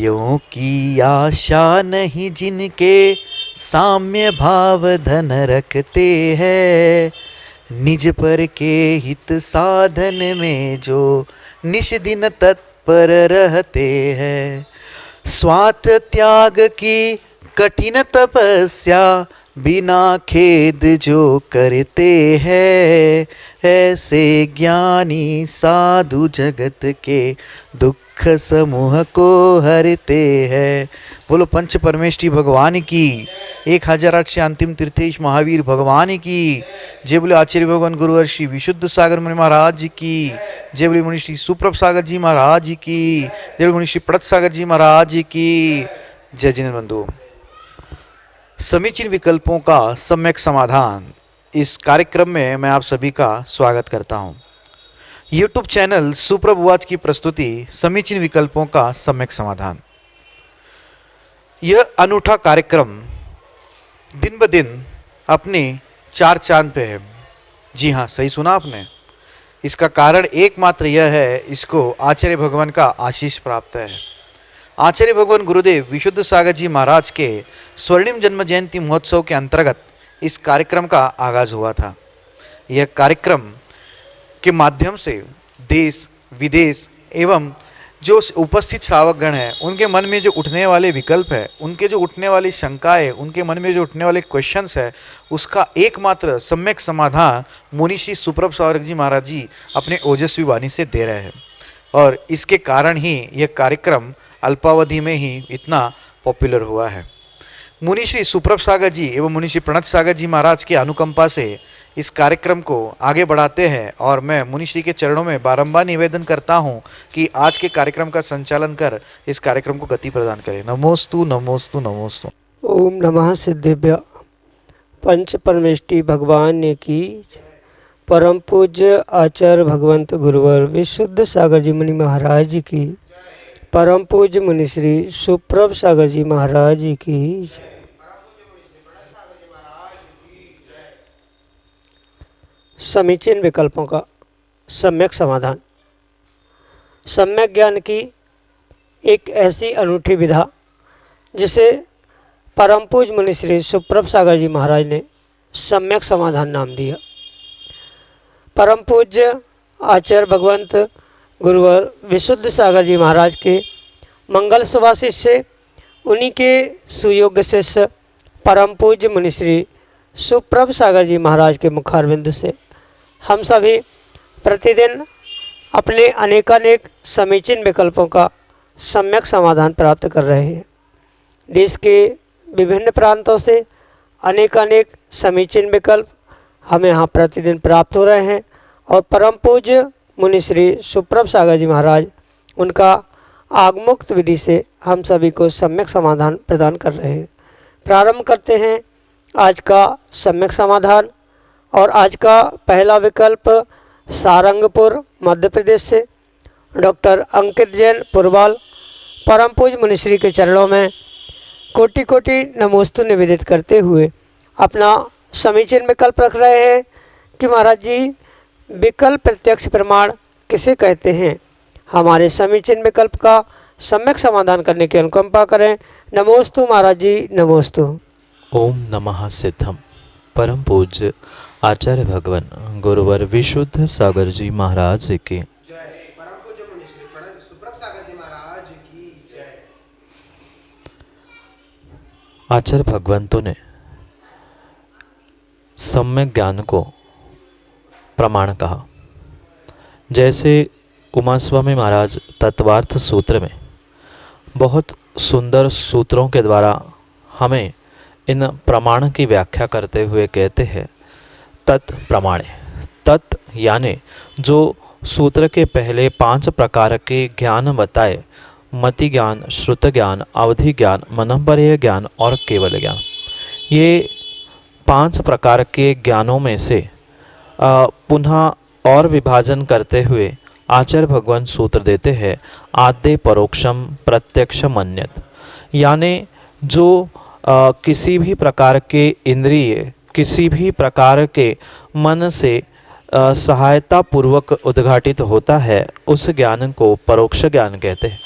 रुपयों की आशा नहीं जिनके साम्य भाव धन रखते हैं, निज पर के हित साधन में जो निश दिन तत्पर रहते हैं। स्वार्थ त्याग की कठिन तपस्या बिना खेद जो करते हैं, ऐसे ज्ञानी साधु जगत के दुख समूह को हरते हैं। बोलो पंच परमेष्ठी भगवान की, 1008 अंतिम तीर्थेश महावीर भगवान की जय। बोले आचार्य भगवान गुरुवर श्री विशुद्ध सागर मुनि महाराज की जय। बोले मुनि श्री सुप्रभ सागर जी महाराज की जय। बोले मुनि श्री प्रणत सागर जी महाराज की जय। जिन बंधु, समीचीन विकल्पों का सम्यक समाधान, इस कार्यक्रम में मैं आप सभी का स्वागत करता हूं। YouTube चैनल सुप्रभुवाच की प्रस्तुति समीचीन विकल्पों का सम्यक समाधान। यह अनूठा कार्यक्रम दिन ब दिन अपने चार चांद पे है। जी हाँ, सही सुना आपने। इसका कारण एकमात्र यह है, इसको आचार्य भगवान का आशीष प्राप्त है। आचार्य भगवान गुरुदेव विशुद्ध सागर जी महाराज के स्वर्णिम जन्म जयंती महोत्सव के अंतर्गत इस कार्यक्रम का आगाज हुआ था। यह कार्यक्रम के माध्यम से देश विदेश एवं जो उपस्थित श्रावकगण हैं, उनके मन में जो उठने वाले विकल्प है, उनके जो उठने वाली शंकाएं, उनके मन में जो उठने वाले क्वेश्चंस है, उसका एकमात्र सम्यक समाधान मुनि श्री सुप्रभ सागर जी महाराज जी अपने ओजस्वी वाणी से दे रहे हैं। और इसके कारण ही यह कार्यक्रम अल्पावधि में ही इतना पॉपुलर हुआ है। मुनि श्री सुप्रभ सागर जी एवं मुनि श्री प्रणत सागर जी महाराज की अनुकंपा से इस कार्यक्रम को आगे बढ़ाते हैं और मैं मुनि श्री के चरणों में बारंबार निवेदन करता हूं कि आज के कार्यक्रम का संचालन कर इस कार्यक्रम को गति प्रदान करें। नमोस्तु नमोस्तु नमोस्तु। ओम नमः सिद्धेभ्य। पंच परमेष्ठी भगवान की परम पूज्य आचार्य भगवंत गुरुवर विशुद्ध सागर जी मुनि महाराज की, परम पूज्य मुनि श्री सुप्रभ सागर जी महाराज की। समीचीन विकल्पों का सम्यक समाधान। सम्यक ज्ञान की एक ऐसी अनूठी विधा जिसे परम पूज्य मुनि श्री सुप्रभ सागर जी महाराज ने सम्यक समाधान नाम दिया। परम पूज्य आचार्य भगवंत गुरुवर विशुद्ध सागर जी महाराज के मंगल सुभाषिष से, उन्हीं के सुयोग्य शिष्य परम पूज्य मुनि श्री सुप्रभ सागर जी महाराज के मुखारविंद से हम सभी प्रतिदिन अपने अनेकानेक समीचीन विकल्पों का सम्यक समाधान प्राप्त कर रहे हैं। देश के विभिन्न प्रांतों से अनेकानेक समीचीन विकल्प हमें यहाँ प्रतिदिन प्राप्त हो रहे हैं और परम पूज्य मुनि श्री सुप्रभ सागर जी महाराज उनका आगमुक्त विधि से हम सभी को सम्यक समाधान प्रदान कर रहे हैं। प्रारंभ करते हैं आज का सम्यक समाधान। और आज का पहला विकल्प सारंगपुर मध्य प्रदेश से डॉक्टर अंकित जैन पुरवाल परम पूज्य मुनि श्री के चरणों में कोटि कोटि नमोस्तु निवेदित करते हुए अपना समीचीन विकल्प रख रहे हैं कि महाराज जी, विकल्प प्रत्यक्ष प्रमाण किसे कहते हैं। हमारे समीचीन विकल्प का सम्यक समाधान करने की अनुकंपा करें। नमोस्तु महाराज जी, नमोस्तु। ओम नमः सिद्धम। परम पूज्य आचार्य भगवान गुरुवर विशुद्ध सागर जी महाराज की जय। परम पूज्य मुनि श्री सुप्रभ सागर जी महाराज की जय। आचार्य भगवंतों ने सम्यक ज्ञान को प्रमाण कहा। जैसे उमा स्वामी महाराज तत्वार्थ सूत्र में बहुत सुंदर सूत्रों के द्वारा हमें इन प्रमाण की व्याख्या करते हुए कहते हैं, तत् प्रमाणे। तत् यानी जो सूत्र के पहले 5 प्रकार के ज्ञान बताए, मति ज्ञान, श्रुत ज्ञान, अवधि ज्ञान, मनःपर्यय ज्ञान और केवल ज्ञान। ये 5 प्रकार के ज्ञानों में से पुनः और विभाजन करते हुए आचार्य भगवान सूत्र देते हैं, आद्य परोक्षम प्रत्यक्ष मन्यत। यानी जो किसी भी प्रकार के इंद्रिय, किसी भी प्रकार के मन से सहायता पूर्वक उद्घाटित होता है, उस ज्ञान को परोक्ष ज्ञान कहते हैं।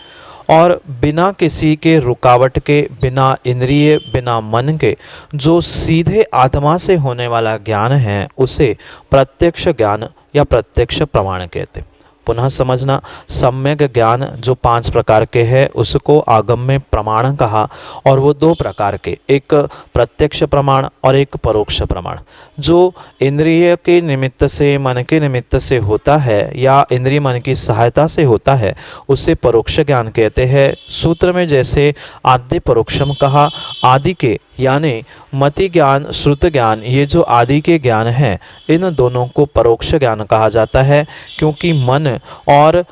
और बिना किसी के रुकावट के, बिना इंद्रिय, बिना मन के जो सीधे आत्मा से होने वाला ज्ञान है उसे प्रत्यक्ष ज्ञान या प्रत्यक्ष प्रमाण कहते। पुनः समझना, सम्यक ज्ञान जो 5 प्रकार के हैं उसको आगम में प्रमाण कहा, और वो 2 प्रकार के, एक प्रत्यक्ष प्रमाण और एक परोक्ष प्रमाण। जो इंद्रिय के निमित्त से, मन के निमित्त से होता है या इंद्रिय मन की सहायता से होता है उसे परोक्ष ज्ञान कहते हैं। सूत्र में जैसे आद्य परोक्षम कहा, आदि के यानी मति ज्ञान, श्रुत ज्ञान, ये जो आदि के ज्ञान हैं इन दोनों को परोक्ष ज्ञान कहा जाता है, क्योंकि मन और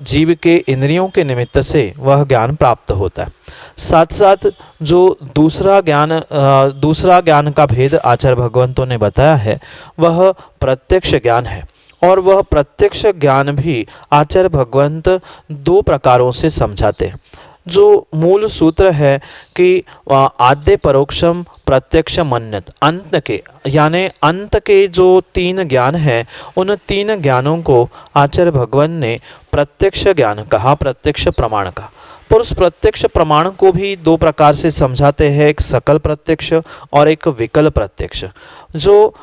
जीव के इंद्रियों के निमित्त से वह ज्ञान प्राप्त होता है। साथ साथ जो दूसरा ज्ञान का भेद आचार्य भगवंतों ने बताया है वह प्रत्यक्ष ज्ञान है, और वह प्रत्यक्ष ज्ञान भी आचार्य भगवंत 2 प्रकारों से समझाते हैं। जो मूल सूत्र है कि आद्य परोक्षम प्रत्यक्ष मन्यत, अंत के यानी अंत के जो 3 ज्ञान हैं उन 3 ज्ञानों को आचार्य भगवान ने प्रत्यक्ष ज्ञान कहा, प्रत्यक्ष प्रमाण कहा। पर उस प्रत्यक्ष प्रमाण को भी 2 प्रकार से समझाते हैं, एक सकल प्रत्यक्ष और एक विकल प्रत्यक्ष। जो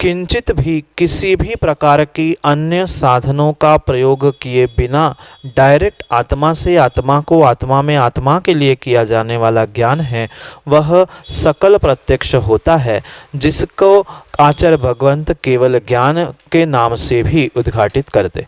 किंचित भी किसी भी प्रकार की अन्य साधनों का प्रयोग किए बिना डायरेक्ट आत्मा से आत्मा को, आत्मा में आत्मा के लिए किया जाने वाला ज्ञान है वह सकल प्रत्यक्ष होता है, जिसको आचार्य भगवंत केवल ज्ञान के नाम से भी उद्घाटित करते।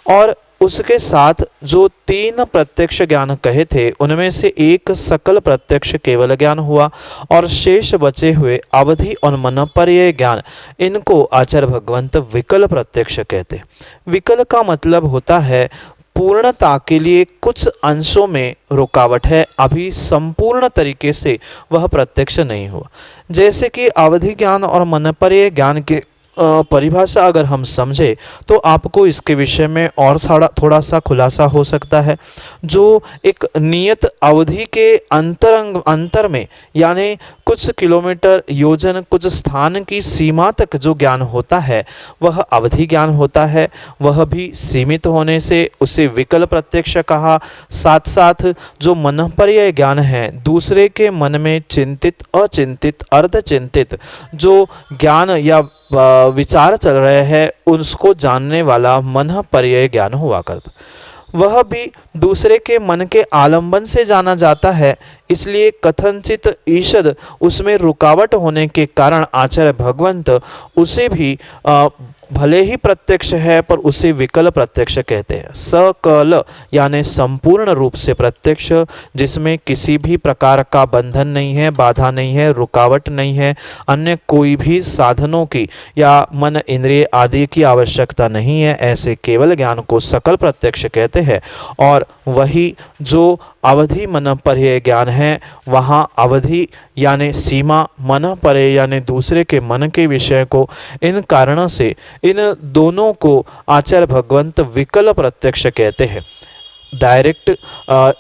और उसके साथ जो 3 प्रत्यक्ष ज्ञान कहे थे उनमें से एक सकल प्रत्यक्ष केवल ज्ञान हुआ, और शेष बचे हुए अवधि और मनपर्य ज्ञान, इनको आचार्य भगवंत विकल प्रत्यक्ष कहते। विकल का मतलब होता है पूर्णता के लिए कुछ अंशों में रुकावट है, अभी संपूर्ण तरीके से वह प्रत्यक्ष नहीं हुआ। जैसे कि अवधि ज्ञान और मनपर्य ज्ञान के परिभाषा अगर हम समझे तो आपको इसके विषय में और थोड़ा सा खुलासा हो सकता है। जो एक नियत अवधि के अंतर में यानी कुछ किलोमीटर, योजन, कुछ स्थान की सीमा तक जो ज्ञान होता है वह अवधि ज्ञान होता है, वह भी सीमित होने से उसे विकल प्रत्यक्ष कहा। साथ साथ जो मनपर्य ज्ञान है, दूसरे के मन में चिंतित, अचिंतित, अर्धचिंतित जो ज्ञान या विचार चल रहे हैं उसको जानने वाला मनपर्य ज्ञान हुआ करता, वह भी दूसरे के मन के आलंबन से जाना जाता है। इसलिए कथनचित ईषद उसमें रुकावट होने के कारण आचार्य भगवंत उसे भी भले ही प्रत्यक्ष है पर उसे विकल प्रत्यक्ष कहते हैं। सकल यानी संपूर्ण रूप से प्रत्यक्ष, जिसमें किसी भी प्रकार का बंधन नहीं है, बाधा नहीं है, रुकावट नहीं है, अन्य कोई भी साधनों की या मन, इंद्रिय आदि की आवश्यकता नहीं है, ऐसे केवल ज्ञान को सकल प्रत्यक्ष कहते हैं। और वही जो अवधि मन पर्य ज्ञान है, वहाँ अवधि यानी सीमा, मन पर्य यानी दूसरे के मन के विषय को, इन कारणों से इन दोनों को आचार्य भगवंत विकल प्रत्यक्ष कहते हैं। डायरेक्ट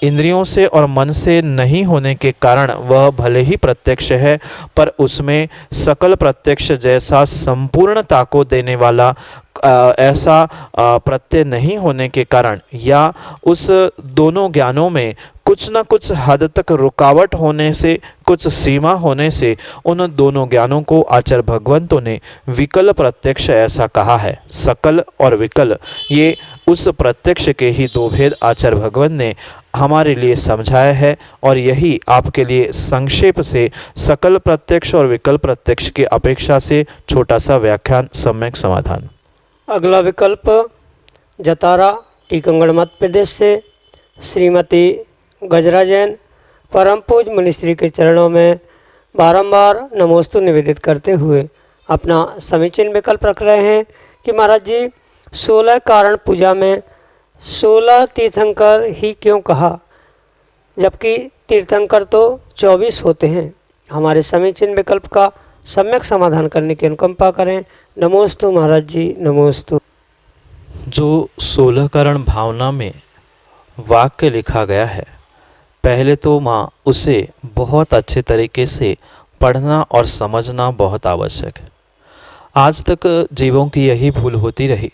इंद्रियों से और मन से नहीं होने के कारण वह भले ही प्रत्यक्ष है पर उसमें सकल प्रत्यक्ष जैसा संपूर्णता को देने वाला ऐसा प्रत्यय नहीं होने के कारण या उस दोनों ज्ञानों में कुछ न कुछ हद तक रुकावट होने से, कुछ सीमा होने से उन दोनों ज्ञानों को आचार्य भगवंतों ने विकल प्रत्यक्ष ऐसा कहा है। सकल और विकल ये उस प्रत्यक्ष के ही 2 भेद आचार्य भगवंत ने हमारे लिए समझाया है, और यही आपके लिए संक्षेप से सकल प्रत्यक्ष और विकल प्रत्यक्ष की अपेक्षा से छोटा सा व्याख्यान, सम्यक समाधान। अगला विकल्प जतारा टीकमगढ़ मध्य प्रदेश से श्रीमती गजरा जैन परम पूज मुनिश्री के चरणों में बारंबार नमोस्तु निवेदित करते हुए अपना समीचीन विकल्प रख रहे हैं कि महाराज जी 16 कारण पूजा में 16 तीर्थंकर ही क्यों कहा, जबकि तीर्थंकर तो 24 होते हैं। हमारे समीचीन विकल्प का सम्यक समाधान करने की अनुकंपा करें। नमोस्तु महाराज जी, नमोस्तु। जो 16 कारण भावना में वाक्य लिखा गया है, पहले तो माँ उसे बहुत अच्छे तरीके से पढ़ना और समझना बहुत आवश्यक है। आज तक जीवों की यही भूल होती रही।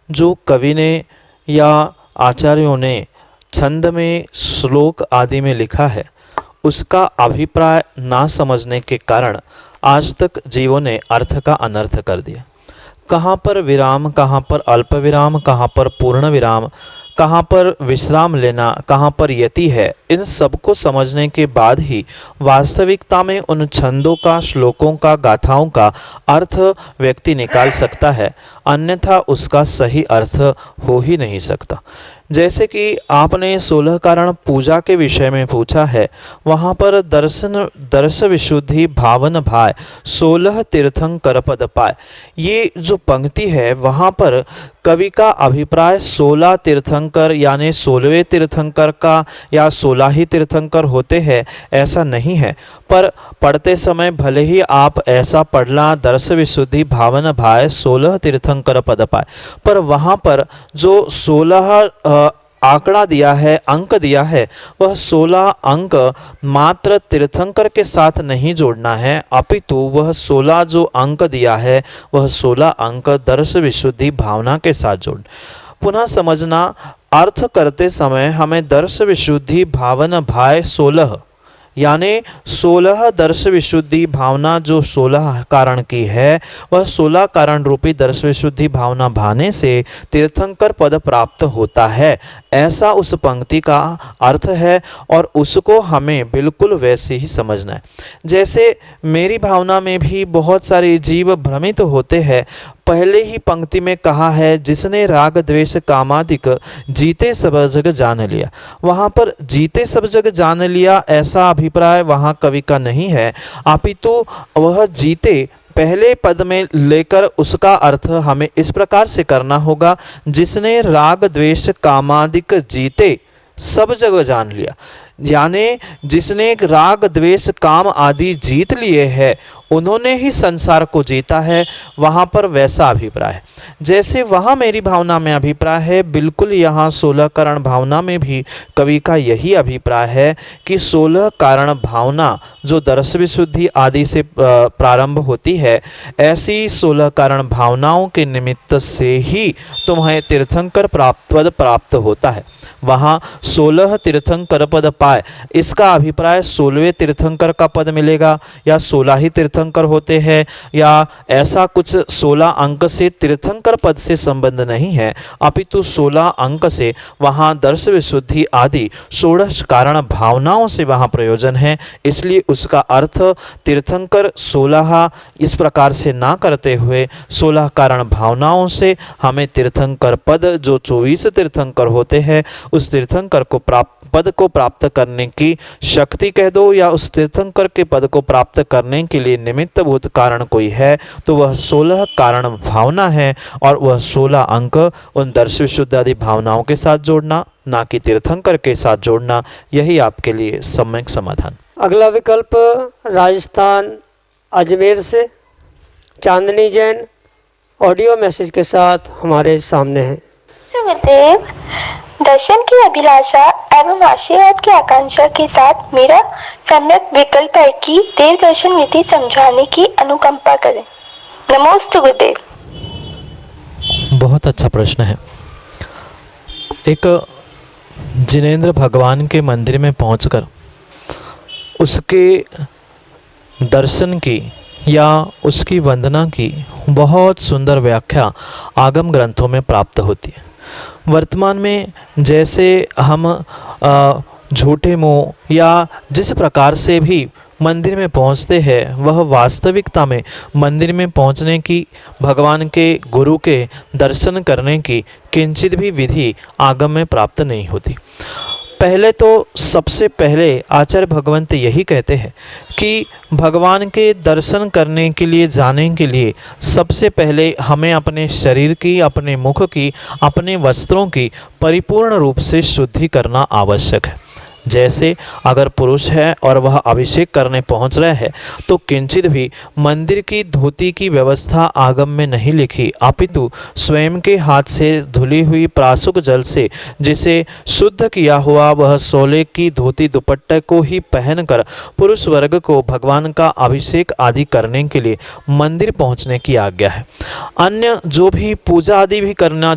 जो कवि ने या आचार्यों ने छंद में, श्लोक आदि में लिखा है उसका अभिप्राय ना समझने के कारण आज तक जीवों ने अर्थ का अनर्थ कर दिया। कहाँ पर विराम, कहाँ पर अल्प विराम, कहाँ पर पूर्ण विराम, कहाँ पर विश्राम लेना, कहाँ पर यति है, इन सबको समझने के बाद ही वास्तविकता में उन छंदों का, श्लोकों का, गाथाओं का अर्थ व्यक्ति निकाल सकता है, अन्यथा उसका सही अर्थ हो ही नहीं सकता। जैसे कि आपने 16 कारण पूजा के विषय में पूछा है, वहाँ पर दर्श विशुद्धि भावन भाय 16 तीर्थंकर पद पाए, ये जो पंक्ति है वहाँ पर कवि का अभिप्राय 16 तीर्थंकर यानी 16वें तीर्थंकर का या 16 ही तीर्थंकर होते हैं ऐसा नहीं है। पर पढ़ते समय भले ही आप ऐसा पढ़ना दर्श विशुद्धि भावन भाय 16 तीर्थंकर पद पाए, पर वहाँ पर जो 16 आंकड़ा दिया है, अंक दिया है, वह 16 अंक मात्र तीर्थंकर के साथ नहीं जोड़ना है, अपितु वह 16 जो अंक दिया है वह 16 अंक दर्श विशुद्धि भावना के साथ जोड़। पुनः समझना, अर्थ करते समय हमें दर्श विशुद्धि भावन भाय 16 यानी 16 दर्श विशुद्धि भावना जो 16 कारण की है वह 16 कारण रूपी दर्श विशुद्धि भावना भाने से तीर्थंकर पद प्राप्त होता है, ऐसा उस पंक्ति का अर्थ है और उसको हमें बिल्कुल वैसे ही समझना है। जैसे मेरी भावना में भी बहुत सारे जीव भ्रमित होते हैं। पहले ही पंक्ति में कहा है जिसने राग द्वेष कामादिक जीते सब जग जान लिया, वहाँ पर जीते सब जग जान लिया ऐसा अभिप्राय वहाँ कवि का नहीं है, अपितु वह जीते पहले पद में लेकर उसका अर्थ हमें इस प्रकार से करना होगा, जिसने राग द्वेष कामादिक जीते सब जग जान लिया, यानी जिसने राग द्वेष काम आदि जीत लिए हैं उन्होंने ही संसार को जीता है, वहाँ पर वैसा अभिप्राय है। जैसे वहाँ मेरी भावना में अभिप्राय है, बिल्कुल यहाँ 16 कारण भावना में भी कवि का यही अभिप्राय है कि 16 कारण भावना जो दर्श विशुद्धि आदि से प्रारंभ होती है, ऐसी 16 कारण भावनाओं के निमित्त से ही तुम्हें तीर्थंकर पद प्राप्त होता है। वहाँ 16 तीर्थंकर पद पाए, इसका अभिप्राय 16वें तीर्थंकर का पद मिलेगा या 16 ही तीर्थंकर होते हैं या ऐसा कुछ 16 अंक से तीर्थंकर पद से संबंध नहीं है, अपितु 16 अंक से वहाँ दर्श विशुद्धि आदि 16 कारण भावनाओं से वहाँ प्रयोजन है। इसलिए उसका अर्थ तीर्थंकर 16 इस प्रकार से ना करते हुए 16 कारण भावनाओं से हमें तीर्थंकर पद जो 24 तीर्थंकर होते हैं उस तीर्थंकर को पद को प्राप्त करने की शक्ति कह दो या उस तीर्थंकर के पद को प्राप्त करने के लिए निमित्तभूत कारण कोई है तो वह 16 कारण भावना है और वह 16 अंक उन दर्श विशुद्ध आदि भावनाओं के साथ जोड़ना, ना कि तीर्थंकर के साथ जोड़ना, यही आपके लिए सम्यक समाधान। अगला विकल्प राजस्थान अजमेर से चांदनी जैन ऑडियो मैसेज के साथ हमारे सामने है। सुखदेव, दर्शन की अभिलाषा एवं आशीर्वाद की आकांक्षा के साथ मेरा सम्यक विकल्प है कि देव दर्शन विधि समझाने की अनुकंपा करें। नमोस्तु गुरुदेव। बहुत अच्छा प्रश्न है। एक जिनेंद्र भगवान के मंदिर में पहुंचकर उसके दर्शन की या उसकी वंदना की बहुत सुंदर व्याख्या आगम ग्रंथों में प्राप्त होती है। वर्तमान में जैसे हम झूठे मोह या जिस प्रकार से भी मंदिर में पहुंचते हैं वह वास्तविकता में मंदिर में पहुंचने की, भगवान के गुरु के दर्शन करने की किंचित भी विधि आगम में प्राप्त नहीं होती। पहले तो सबसे पहले आचार्य भगवंत यही कहते हैं कि भगवान के दर्शन करने के लिए, जाने के लिए सबसे पहले हमें अपने शरीर की, अपने मुख की, अपने वस्त्रों की परिपूर्ण रूप से शुद्धि करना आवश्यक है। जैसे अगर पुरुष है और वह अभिषेक करने पहुंच रहे हैं तो किंचित भी मंदिर की धोती की व्यवस्था आगम में नहीं लिखी, अपितु स्वयं के हाथ से धुली हुई प्रासुक जल से जिसे शुद्ध किया हुआ वह सोले की धोती दुपट्टे को ही पहनकर पुरुष वर्ग को भगवान का अभिषेक आदि करने के लिए मंदिर पहुंचने की आज्ञा है। अन्य जो भी पूजा आदि भी करना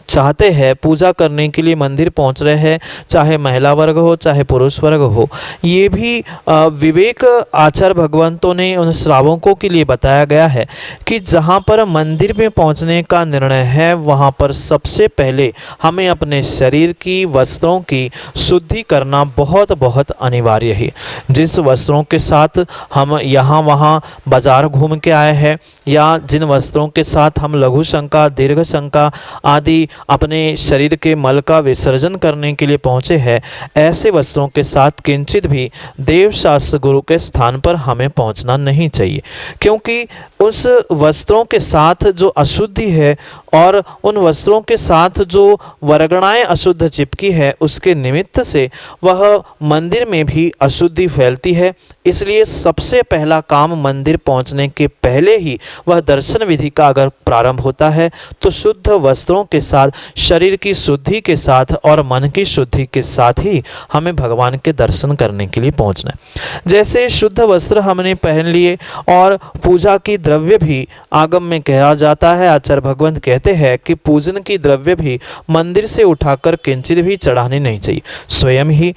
चाहते हैं, पूजा करने के लिए मंदिर पहुंच रहे हैं, चाहे महिला वर्ग हो चाहे पुरुष वर्ग हो, ये भी विवेक आचार्य भगवंतों ने उन श्रावकों के लिए बताया गया है कि जहां पर मंदिर में पहुंचने का निर्णय है वहां पर सबसे पहले हमें अपने शरीर की, वस्त्रों की शुद्धि करना बहुत बहुत अनिवार्य है। जिस वस्त्रों के साथ हम यहाँ वहाँ बाजार घूम के आए हैं या जिन वस्त्रों के साथ हम लघु शंका, दीर्घ शंका आदि अपने शरीर के मल का विसर्जन करने के लिए पहुँचे हैं, ऐसे वस्त्रों के साथ किंचित भी देवशास्त्र गुरु के स्थान पर हमें पहुँचना नहीं चाहिए, क्योंकि उस वस्त्रों के साथ जो अशुद्धि है और उन वस्त्रों के साथ जो वर्गणाएं अशुद्ध चिपकी है उसके निमित्त से वह मंदिर में भी अशुद्धि फैलती है। इसलिए सबसे पहला काम मंदिर पहुंचने के पहले ही वह दर्शन विधि का अगर प्रारंभ होता है तो शुद्ध वस्त्रों के साथ, शरीर की शुद्धि के साथ और मन की शुद्धि के साथ ही हमें भगवान के दर्शन करने के लिए पहुंचना है। जैसे शुद्ध वस्त्र हमने पहन लिए और पूजा की द्रव्य भी आगम में कहा जाता है, आचार्य भगवंत कहते हैं कि पूजन की द्रव्य भी मंदिर से उठाकर किंचित भी चढ़ानी नहीं चाहिए। स्वयं ही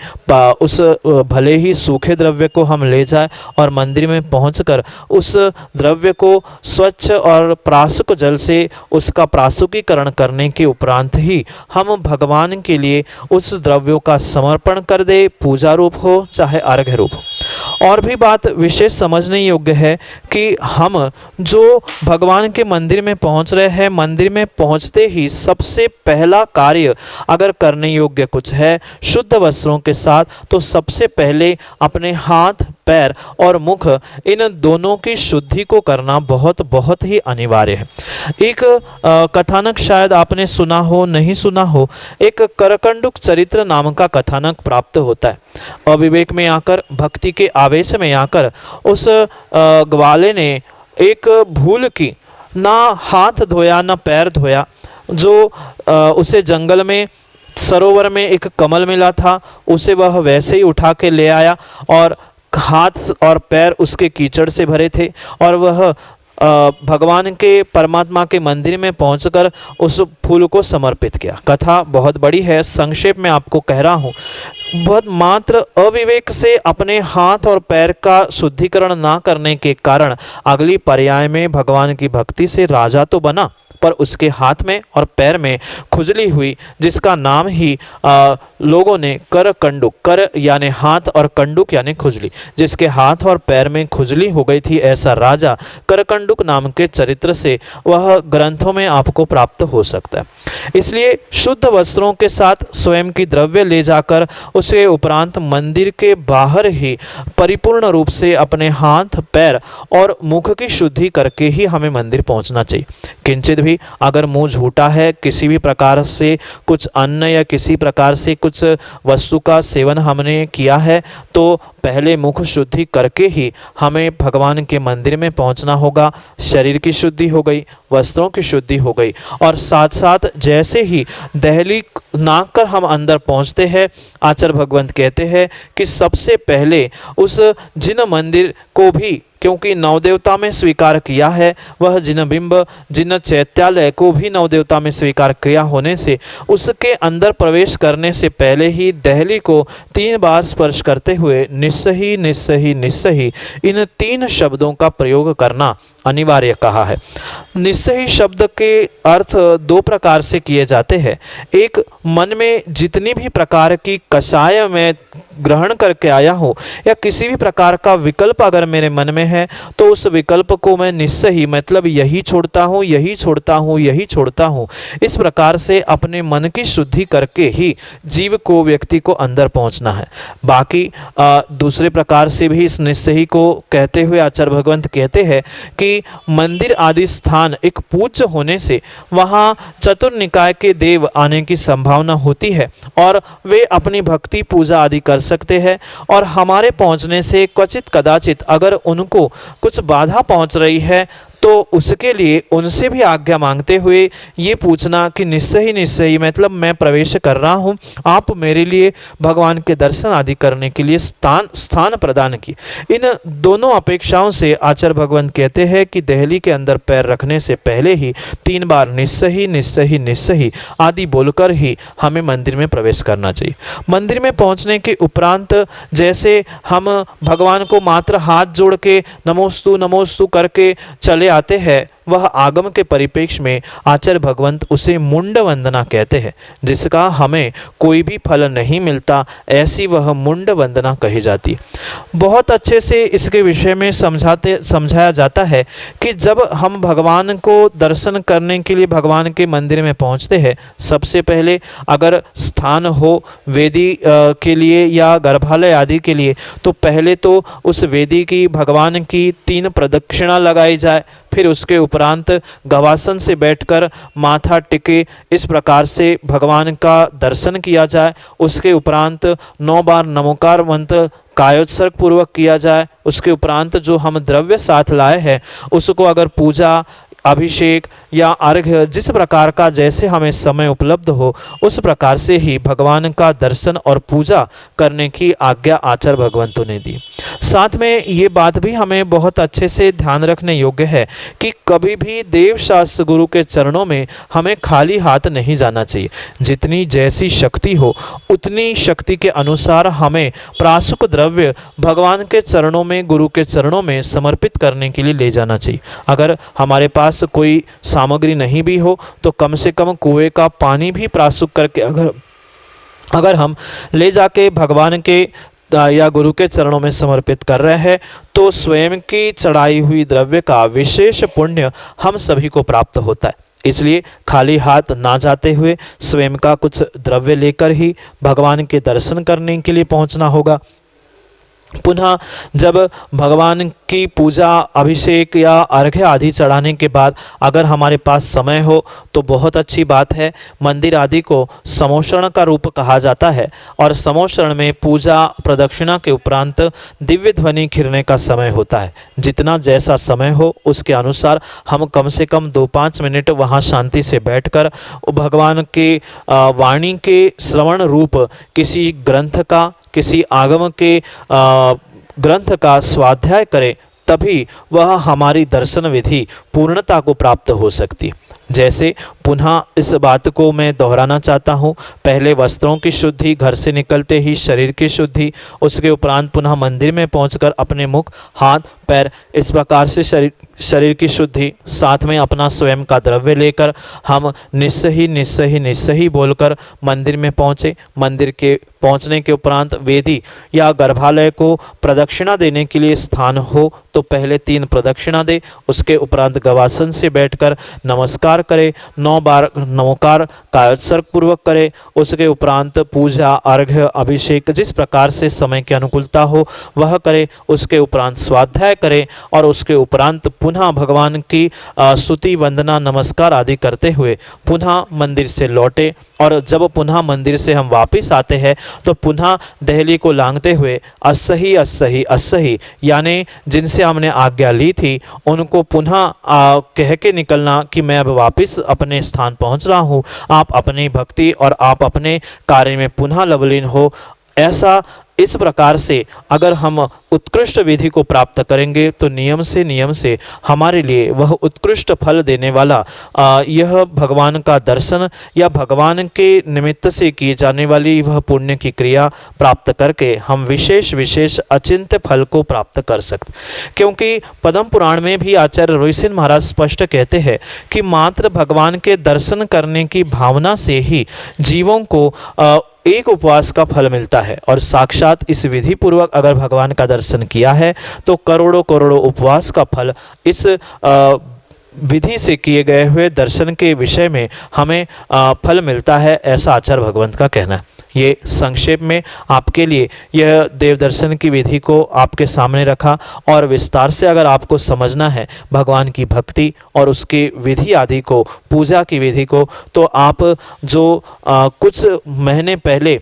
उस भले ही सूखे द्रव्य को हम ले जाए और मंदिर में पहुंचकर उस द्रव्य को स्वच्छ और प्रासुक जल से उसका प्रासुकीकरण करने के उपरांत ही हम भगवान के लिए उस द्रव्यों का समर्पण कर दे, पूजा रूप हो चाहे अर्घ्य रूप हो। और भी बात विशेष समझने योग्य है कि हम जो भगवान के मंदिर में पहुंच रहे हैं, मंदिर में पहुंचते ही सबसे पहला कार्य अगर करने योग्य कुछ है शुद्ध वस्त्रों के साथ, तो सबसे पहले अपने हाथ, पैर और मुख इन दोनों की शुद्धि को करना बहुत बहुत ही अनिवार्य है। एक कथानक शायद आपने सुना हो, नहीं सुना हो, एक करकंडुक चरित्र नाम का कथानक प्राप्त होता है। अविवेक में आकर, भक्ति के आवेश में आकर उस ग्वाले ने एक भूल की, ना हाथ धोया ना पैर धोया, जो उसे जंगल में सरोवर में एक कमल मिला था उसे वह वैसे ही उठा के ले आया और हाथ और पैर उसके कीचड़ से भरे थे और वह भगवान के, परमात्मा के मंदिर में पहुंचकर उस फूल को समर्पित किया। कथा बहुत बड़ी है, संक्षेप में आपको कह रहा हूँ। बहुत मात्र अविवेक से अपने हाथ और पैर का शुद्धिकरण ना करने के कारण अगली पर्याय में भगवान की भक्ति से राजा तो बना पर उसके हाथ में और पैर में खुजली हुई, जिसका नाम ही लोगों ने कर कंडुक, कर यानी हाथ और कंडुक यानी खुजली, जिसके हाथ और पैर में खुजली हो गई थी, ऐसा राजा करकंडुक नाम के चरित्र से वह ग्रंथों में आपको प्राप्त हो सकता है। इसलिए शुद्ध वस्त्रों के साथ स्वयं की द्रव्य ले जाकर उसके उपरांत मंदिर के बाहर ही परिपूर्ण रूप से अपने हाथ, पैर और मुख की शुद्धि करके ही हमें मंदिर पहुंचना चाहिए। किंचित भी अगर मुंह झूठा है, किसी भी प्रकार से कुछ अन्न या किसी प्रकार से कुछ वस्तु का सेवन हमने किया है तो पहले मुख शुद्धि करके ही हमें भगवान के मंदिर में पहुंचना होगा। शरीर की शुद्धि हो गई, वस्त्रों की शुद्धि हो गई और साथ साथ जैसे ही दहली नाक कर हम अंदर पहुंचते हैं, आचार्य भगवंत कहते हैं कि सबसे पहले उस जिन मंदिर को भी, क्योंकि नवदेवता में स्वीकार किया है, वह जिन बिंब, जिन चैत्यालय को भी नवदेवता में स्वीकार किया होने से उसके अंदर प्रवेश करने से पहले ही दहली को 3 बार स्पर्श करते हुए निस्सही निस्सही निस्सही इन 3 शब्दों का प्रयोग करना अनिवार्य कहा है। निस्सही शब्द के अर्थ 2 प्रकार से किए जाते हैं। एक, मन में जितनी भी प्रकार की कषाय में ग्रहण करके आया हो या किसी भी प्रकार का विकल्प अगर मेरे मन में है तो उस विकल्प को मैं निस्सही, मतलब यही छोड़ता हूँ, यही छोड़ता हूँ, यही छोड़ता हूँ, इस प्रकार से अपने मन की शुद्धि करके ही जीव को, व्यक्ति को अंदर पहुँचना है। बाकी दूसरे प्रकार से भी इस निस्सही को कहते हुए आचार्य भगवंत कहते हैं कि मंदिर आदि स्थान एक पूज्य होने से वहाँ चतुर्निकाय के देव आने की संभावना होती है और वे अपनी भक्ति पूजा आदि कर सकते हैं और हमारे पहुंचने से क्वचित कदाचित अगर उनको कुछ बाधा पहुंच रही है तो उसके लिए उनसे भी आज्ञा मांगते हुए ये पूछना कि निश्चय ही मतलब मैं प्रवेश कर रहा हूँ, आप मेरे लिए भगवान के दर्शन आदि करने के लिए स्थान प्रदान की। इन दोनों अपेक्षाओं से आचार्य भगवंत कहते हैं कि दहली के अंदर पैर रखने से पहले ही 3 बार निश्चय ही आदि बोलकर ही हमें मंदिर में प्रवेश करना चाहिए। मंदिर में पहुंचने के उपरांत जैसे हम भगवान को मात्र हाथ जोड़ के नमोस्तु करके चले आते हैं, वह आगम के परिप्रेक्ष्य में आचार्य भगवंत उसे मुंड वंदना कहते हैं, जिसका हमें कोई भी फल नहीं मिलता, ऐसी वह मुंड वंदना कही जाती है। बहुत अच्छे से इसके विषय में समझाया जाता है कि जब हम भगवान को दर्शन करने के लिए भगवान के मंदिर में पहुंचते हैं, सबसे पहले अगर स्थान हो वेदी के लिए या गर्भालय आदि के लिए, तो पहले तो उस वेदी की भगवान की 3 प्रदक्षिणा लगाई जाए, फिर उसके उपरांत गवासन से बैठकर माथा टिके इस प्रकार से भगवान का दर्शन किया जाए। उसके उपरांत 9 बार नमोकार मंत्र कायोत्सर्ग पूर्वक किया जाए। उसके उपरांत जो हम द्रव्य साथ लाए हैं उसको अगर पूजा अभिषेक या अर्घ्य जिस प्रकार का जैसे हमें समय उपलब्ध हो उस प्रकार से ही भगवान का दर्शन और पूजा करने की आज्ञा आचार्य भगवंतों ने दी। साथ में ये बात भी हमें बहुत अच्छे से ध्यान रखने योग्य है कि कभी भी देव शास्त्र गुरु के चरणों में हमें खाली हाथ नहीं जाना चाहिए। जितनी जैसी शक्ति हो उतनी शक्ति के अनुसार हमें प्रासुक द्रव्य भगवान के चरणों में गुरु के चरणों में समर्पित करने के लिए ले जाना चाहिए। अगर हमारे पास कोई सामग्री नहीं भी हो तो कम से कम कुएं का पानी भी प्रासुक करके अगर हम ले जाके भगवान के या गुरु के चरणों में समर्पित कर रहे हैं तो स्वयं की चढ़ाई हुई द्रव्य का विशेष पुण्य हम सभी को प्राप्त होता है। इसलिए खाली हाथ ना जाते हुए स्वयं का कुछ द्रव्य लेकर ही भगवान के दर्शन करने के लिए पहुंचना होगा। पुनः जब भगवान की पूजा अभिषेक या अर्घ्य आदि चढ़ाने के बाद अगर हमारे पास समय हो तो बहुत अच्छी बात है। मंदिर आदि को समोषण का रूप कहा जाता है और समोषण में पूजा प्रदक्षिणा के उपरांत दिव्य ध्वनि खिरने का समय होता है। जितना जैसा समय हो उसके अनुसार हम कम से कम 2-5 मिनट वहाँ शांति से बैठकर भगवान के वाणी के श्रवण रूप किसी ग्रंथ का किसी आगम के ग्रंथ का स्वाध्याय करें, तभी वह हमारी दर्शन विधि पूर्णता को प्राप्त हो सकती है। जैसे पुनः इस बात को मैं दोहराना चाहता हूँ, पहले वस्त्रों की शुद्धि, घर से निकलते ही शरीर की शुद्धि, उसके उपरांत पुनः मंदिर में पहुंचकर अपने मुख हाथ पैर इस प्रकार से शरीर की शुद्धि, साथ में अपना स्वयं का द्रव्य लेकर हम निश्चय ही बोलकर मंदिर में पहुँचे। मंदिर के पहुँचने के उपरांत वेदी या गर्भालय को प्रदक्षिणा देने के लिए स्थान हो तो पहले 3 प्रदक्षिणा दे, उसके उपरांत गवासन से बैठकर नमस्कार करे, 9 बार नमोकार कायोत्सर्ग पूर्वक करे, उसके उपरांत पूजा अर्घ्य अभिषेक जिस प्रकार से समय की अनुकूलता हो वह करे, उसके उपरांत स्वाध्याय करे और उसके उपरांत पुनः भगवान की स्तुति वंदना नमस्कार आदि करते हुए पुनः मंदिर से लौटे। और जब पुनः मंदिर से हम वापस आते हैं तो पुनः दहली को लांघते हुए अस्सही यानी जिनसे हमने आज्ञा ली थी उनको पुनः कह के निकलना कि मैं अब वापस अपने स्थान पहुंच रहा हूं, आप अपनी भक्ति और आप अपने कार्य में पुनः लवलीन हो। ऐसा इस प्रकार से अगर हम उत्कृष्ट विधि को प्राप्त करेंगे तो नियम से हमारे लिए वह उत्कृष्ट फल देने वाला यह भगवान का दर्शन या भगवान के निमित्त से की जाने वाली वह पुण्य की क्रिया प्राप्त करके हम विशेष अचिंत्य फल को प्राप्त कर सकते। क्योंकि पद्म पुराण में भी आचार्य रोहिसिन महाराज स्पष्ट कहते हैं कि मात्र भगवान के दर्शन करने की भावना से ही जीवों को एक उपवास का फल मिलता है और साक्षात इस विधि पूर्वक अगर भगवान का दर्शन किया है तो करोड़ों उपवास का फल इस विधि से किए गए हुए दर्शन के विषय में हमें फल मिलता है, ऐसा आचार्य भगवंत का कहना है। ये संक्षेप में आपके लिए यह देव दर्शन की विधि को आपके सामने रखा और विस्तार से अगर आपको समझना है भगवान की भक्ति और उसकी विधि आदि को, पूजा की विधि को, तो आप जो कुछ महीने पहले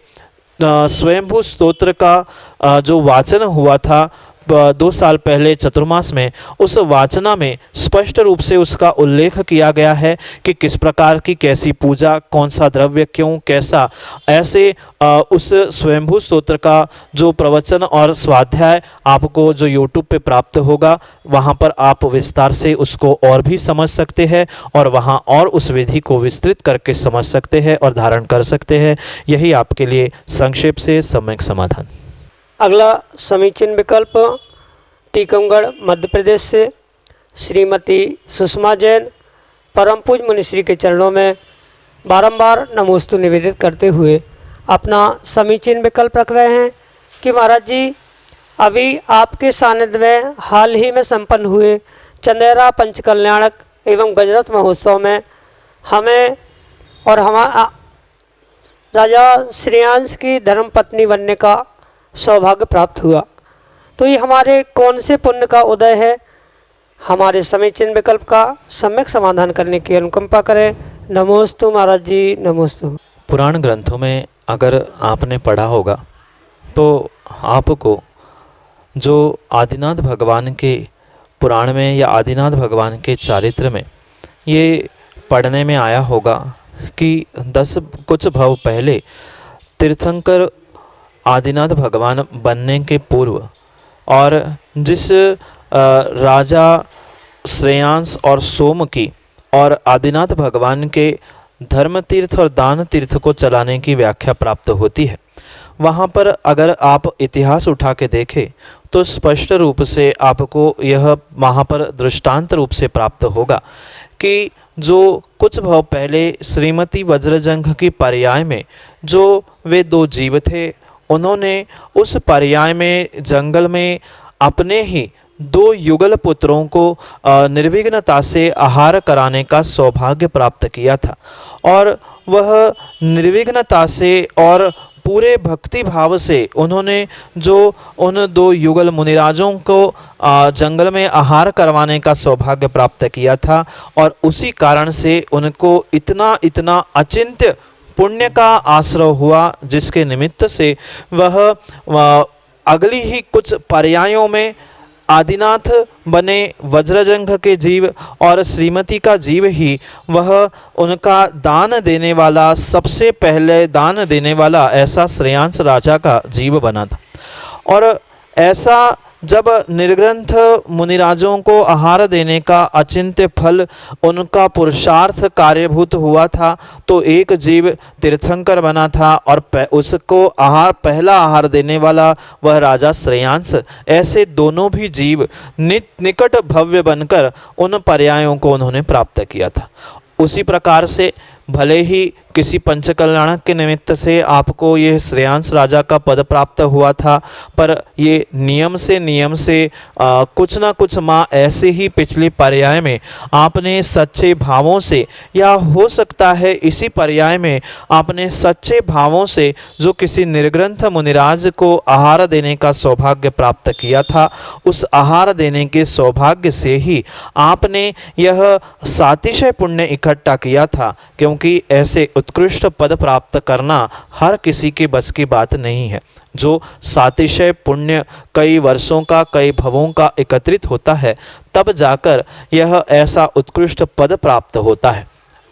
स्वयंभू स्तोत्र का जो वाचन हुआ था 2 साल पहले चतुर्मास में उस वाचना में स्पष्ट रूप से उसका उल्लेख किया गया है कि किस प्रकार की कैसी पूजा, कौन सा द्रव्य, क्यों, कैसा, ऐसे उस स्वयंभू स्तोत्र का जो प्रवचन और स्वाध्याय आपको जो YouTube पे प्राप्त होगा, वहाँ पर आप विस्तार से उसको और भी समझ सकते हैं और वहाँ और उस विधि को विस्तृत करके समझ सकते हैं और धारण कर सकते हैं। यही आपके लिए संक्षेप से सम्यक समाधान। अगला समीचीन विकल्प टीकमगढ़ मध्य प्रदेश से श्रीमती सुषमा जैन परम पूज मुनिश्री के चरणों में बारंबार नमोस्तु निवेदित करते हुए अपना समीचीन विकल्प रख रहे हैं कि महाराज जी, अभी आपके सानिध्य में हाल ही में संपन्न हुए चंदेरा पंचकल्याणक एवं गजरथ महोत्सव में हमें और हमारा राजा श्रेयांश की धर्मपत्नी बनने का सौभाग्य प्राप्त हुआ। तो ये हमारे कौन से पुण्य का उदय है? हमारे समीचीन विकल्प का सम्यक समाधान करने की अनुकंपा करें। नमोस्तु महाराज जी, नमोस्तु। पुराण ग्रंथों में अगर आपने पढ़ा होगा तो आपको जो आदिनाथ भगवान के पुराण में या आदिनाथ भगवान के चारित्र में ये पढ़ने में आया होगा कि 10 कुछ भव पहले तीर्थंकर आदिनाथ भगवान बनने के पूर्व और जिस राजा श्रेयांश और सोम की और आदिनाथ भगवान के धर्म तीर्थ और दान तीर्थ को चलाने की व्याख्या प्राप्त होती है, वहाँ पर अगर आप इतिहास उठा के देखें तो स्पष्ट रूप से आपको यह वहाँ पर दृष्टांत रूप से प्राप्त होगा कि जो कुछ भाव पहले श्रीमती वज्रजंघ की पर्याय में जो वे 2 जीव थे, उन्होंने उस पर्याय में जंगल में अपने ही 2 युगल पुत्रों को निर्विघ्नता से आहार कराने का सौभाग्य प्राप्त किया था और वह निर्विघ्नता से और पूरे भक्ति भाव से उन्होंने जो उन 2 युगल मुनिराजों को जंगल में आहार करवाने का सौभाग्य प्राप्त किया था और उसी कारण से उनको इतना अचिंत्य पुण्य का आश्रय हुआ, जिसके निमित्त से वह अगली ही कुछ पर्यायों में आदिनाथ बने वज्रजंघ के जीव और श्रीमती का जीव ही वह उनका दान देने वाला, सबसे पहले दान देने वाला ऐसा श्रेयांश राजा का जीव बना था। और ऐसा जब निर्ग्रंथ मुनिराजों को आहार देने का अचिंत्य फल उनका पुरुषार्थ कार्यभूत हुआ था, तो एक जीव तीर्थंकर बना था और उसको पहला आहार देने वाला वह राजा श्रेयांश। ऐसे दोनों भी जीव निकट भव्य बनकर उन पर्यायों को उन्होंने प्राप्त किया था। उसी प्रकार से भले ही किसी पंचकल्याणक के निमित्त से आपको यह श्रेयांश राजा का पद प्राप्त हुआ था, पर ये नियम से कुछ ना कुछ माँ ऐसे ही पिछले पर्याय में आपने सच्चे भावों से, या हो सकता है इसी पर्याय में आपने सच्चे भावों से जो किसी निर्ग्रंथ मुनिराज को आहार देने का सौभाग्य प्राप्त किया था, उस आहार देने के सौभाग्य से ही आपने यह सातिशय पुण्य इकट्ठा किया था, क्योंकि ऐसे उत्कृष्ट पद प्राप्त करना हर किसी के बस की बात नहीं है। जो सातिशय पुण्य कई वर्षों का, कई भवों का एकत्रित होता है, तब जाकर यह ऐसा उत्कृष्ट पद प्राप्त होता है।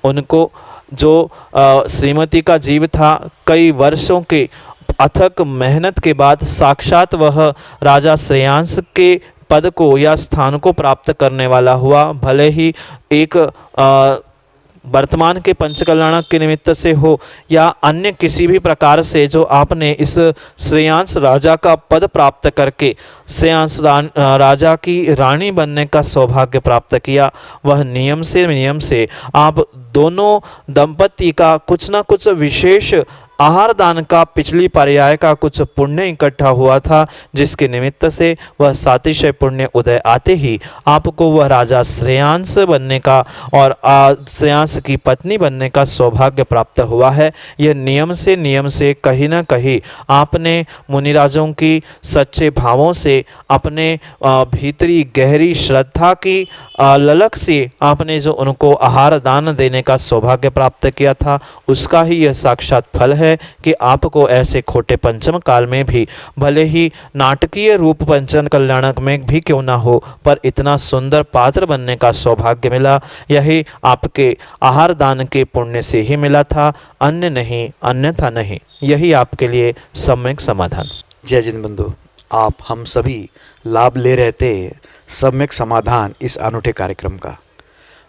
उनको जो श्रीमती का जीव था, कई वर्षों के अथक मेहनत के बाद साक्षात वह राजा श्रेयांश के पद को या स्थान को प्राप्त करने वाला हुआ। भले ही एक वर्तमान के पंचकल्याणक के निमित्त से हो या अन्य किसी भी प्रकार से जो आपने इस श्रेयांश राजा का पद प्राप्त करके श्रेयांश राजा की रानी बनने का सौभाग्य प्राप्त किया, वह नियम से आप दोनों दंपति का कुछ ना कुछ विशेष आहार दान का पिछली पर्याय का कुछ पुण्य इकट्ठा हुआ था, जिसके निमित्त से वह सातिशय पुण्य उदय आते ही आपको वह राजा श्रेयांश बनने का और श्रेयांश की पत्नी बनने का सौभाग्य प्राप्त हुआ है। यह नियम से कहीं ना कहीं आपने मुनिराजों की सच्चे भावों से, अपने भीतरी गहरी श्रद्धा की ललक से आपने जो उनको आहार दान देने का सौभाग्य प्राप्त किया था, उसका ही यह साक्षात फल है। है कि आपको ऐसे खोटे पंचम काल में भी, भले ही नाटकीय रूप पंचम कल्याणक में भी क्यों ना हो, पर इतना सुंदर पात्र बनने का सौभाग्य मिला। यही आपके आहार दान के पुण्य से ही मिला था, अन्य नहीं, अन्यथा नहीं। यही आपके लिए सम्यक समाधान। जय जिन बंधु, आप हम सभी लाभ ले रहे थे सम्यक समाधान इस अनूठे कार्यक्रम का।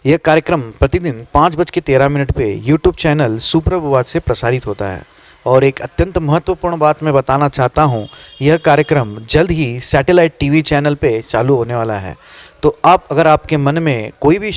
यह कार्यक्रम प्रतिदिन 5:13 पे यूट्यूब चैनल सुप्रभात से प्रसारित होता है। और एक अत्यंत महत्वपूर्ण बात मैं बताना चाहता हूँ, यह कार्यक्रम जल्द ही सैटेलाइट टीवी चैनल पे चालू होने वाला है। तो आप, अगर आपके मन में कोई भी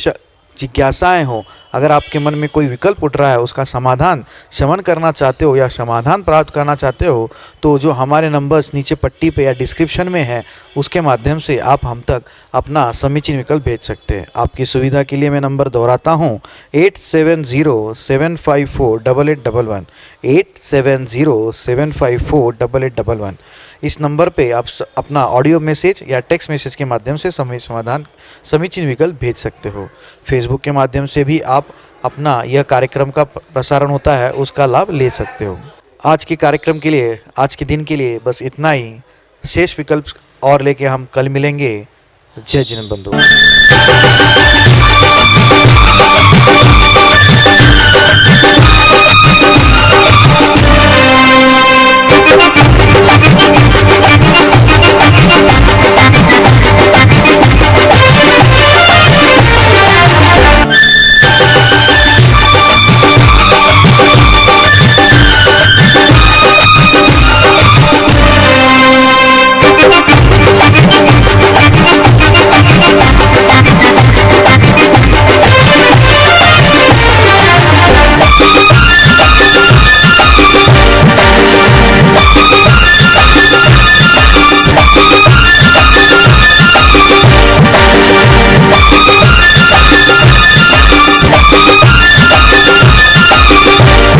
जिज्ञासाएं हो, अगर आपके मन में कोई विकल्प उठ रहा है, उसका समाधान श्रवण करना चाहते हो या समाधान प्राप्त करना चाहते हो, तो जो हमारे नंबर्स नीचे पट्टी पे या डिस्क्रिप्शन में है, उसके माध्यम से आप हम तक अपना समीचीन विकल्प भेज सकते हैं। आपकी सुविधा के लिए मैं नंबर दोहराता हूँ, 8707548811, 8707548811। इस नंबर पे आप अपना ऑडियो मैसेज या टेक्स्ट मैसेज के माध्यम से समीचीन विकल्प भेज सकते हो। फेसबुक के माध्यम से भी आप अपना यह कार्यक्रम का प्रसारण होता है, उसका लाभ ले सकते हो। आज के कार्यक्रम के लिए, आज के दिन के लिए बस इतना ही। शेष विकल्प और लेके हम कल मिलेंगे। जय जिन बंधु।